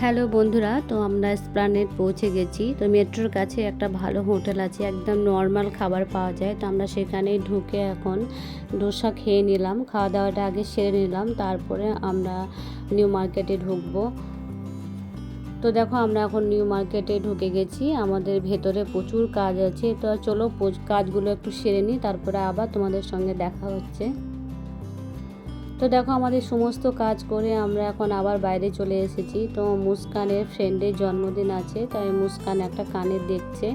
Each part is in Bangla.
হ্যালো বন্ধুরা, তো আমরা এসপ্লানেড পৌঁছে গেছি। তো মেট্রোর কাছে একটা ভালো হোটেল আছে, একদম নর্মাল খাবার পাওয়া যায়। তো আমরা সেখানেই ঢুকে এখন ডোসা খেয়ে নিলাম, খাওয়া দাওয়াটা আগে সেরে নিলাম, তারপরে আমরা নিউ মার্কেটে ঢুকবো। তো দেখো আমরা এখন নিউ মার্কেটে ঢুকে গেছি, আমাদের ভেতরে প্রচুর কাজ আছে। তো চলো কাজগুলো একটু সেরে নিই, তারপরে আবার তোমাদের সঙ্গে দেখা হচ্ছে। তো দেখো আমাদের সমস্ত কাজ করে আমরা এখন আবার বাইরে চলে এসেছি। তো মুস্কানের ফ্রেন্ডের জন্মদিন আছে, তাই মুস্কান একটা কানের দেখছে।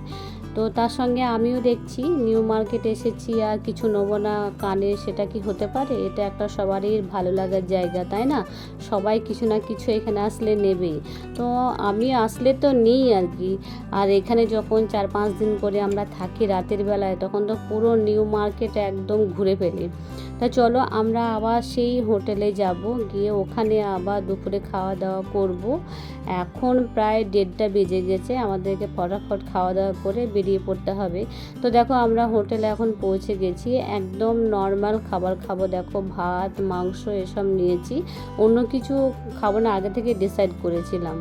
তো তার সঙ্গে আমিও দেখছি, নিউ মার্কেট এসেছি আর কিছু নেবো না কানের, সেটা কি হতে পারে? এটা একটা সবারই ভালো লাগার জায়গা, তাই না? সবাই কিছু না কিছু এখানে আসলে নেবেই। তো আমি আসলে তো নেই আর কি। আর এখানে যখন 4-5 দিন করে আমরা থাকি রাতের বেলায়, তখন তো পুরো নিউ মার্কেট একদম ঘুরে ফেলি। তা চলো আমরা আবার সেই হোটেলে যাব, গিয়ে ওখানে আবার দুপুরে খাওয়া দাওয়া করব। এখন প্রায় 1:30 বেজে গেছে, আমাদেরকে ফটাফট খাওয়া দাওয়া করে বেরিয়ে পড়তে হবে। তো দেখো আমরা হোটেলে এখন পৌঁছে গেছি, একদম নর্মাল খাবার খাবো। দেখো ভাত মাংস এসব নিয়েছি, অন্য কিছু খাবো না, আগে থেকে ডিসাইড করেছিলাম।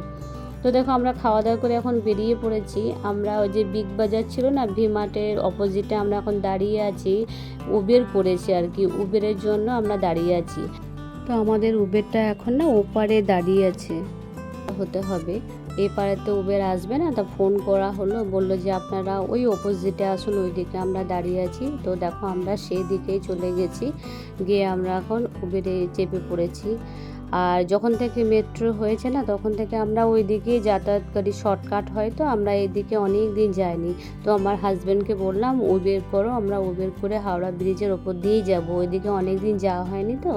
তো দেখো আমরা খাওয়া দাওয়া করে এখন বেরিয়ে পড়েছি। আমরা ওই যে বিগ বাজার ছিল না, ভি মার্টের অপোজিটে আমরা এখন দাঁড়িয়ে আছি। উবের করেছি আর কি, উবেরের জন্য আমরা দাঁড়িয়ে আছি। তো আমাদের উবেরটা এখন না ওপারে দাঁড়িয়ে আছে, হতে হবে। এপারে তো উবের আসবে না, তা ফোন করা হলো, বললো যে আপনারা ওই অপোজিটে আসুন, ওই দিকে আমরা দাঁড়িয়ে আছি। তো দেখো আমরা সেই দিকেই চলে গেছি, গিয়ে আমরা এখন উবেরে চেপে পড়েছি। আর যখন থেকে মেট্রো হয়েছে না, তখন থেকে আমরা ওই দিকেই যাতায়াত করি, শর্টকাট হয়। তো আমরা এদিকে অনেক দিন যাইনি। তো আমার হাজব্যান্ডকে বললাম উবের করো, আমরা উবের করে হাওড়া ব্রিজের ওপর দিয়েই যাবো, ওইদিকে অনেক দিন যাওয়া হয়নি, তো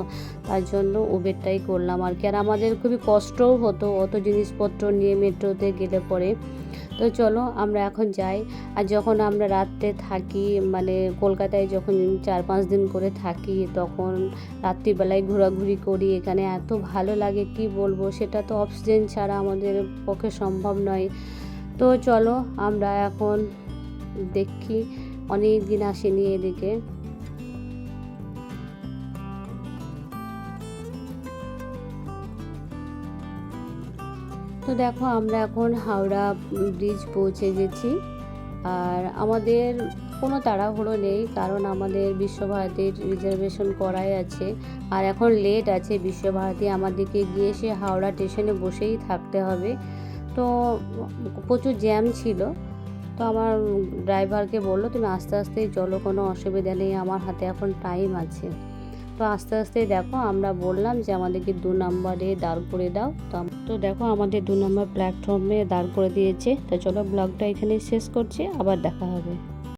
তার জন্য উবেরটাই করলাম আর কি। আর আমাদের খুবই কষ্টও হতো অত জিনিসপত্র নিয়ে মেট্রোতে গেলে পরে। তো চলো আমরা এখন যাই। আর যখন আমরা রাত্রে থাকি, মানে কলকাতায় যখন 4-5 দিন করে থাকি, তখন রাত্রিবেলায় ঘোরাঘুরি করি, এখানে এত ভালো লাগে কি বলবো, সেটা তো অক্সিজেন ছাড়া আমাদের পক্ষে সম্ভব নয়। তো চলো আমরা এখন দেখি, অনেক দিন আসিনি এদিকে। তো দেখো আমরা এখন হাওড়া ব্রিজ পৌঁছে গেছি। আর আমাদের কোনো তাড়াহুড়ো নেই, কারণ আমাদের বিশ্বভারতীর রিজার্ভেশন করাই আছে। আর এখন লেট আছে বিশ্বভারতী, আমাদেরকে গিয়ে সে হাওড়া স্টেশনে বসেই থাকতে হবে। তো প্রচুর জ্যাম ছিল। তো আমার ড্রাইভারকে বললো তুমি আস্তে আস্তেই চলো, কোনো অসুবিধা নেই, আমার হাতে এখন টাইম আছে। তো আস্তে আস্তে দেখো আমরা বললাম যে আমাদেরকে 2 নম্বরে দাঁড় করে দাও। তো দেখো আমাদের 2 নম্বর প্ল্যাটফর্মে দাঁড় করে দিয়েছে। তো চলো ব্লগটা এখানেই শেষ করছি, আবার দেখা হবে।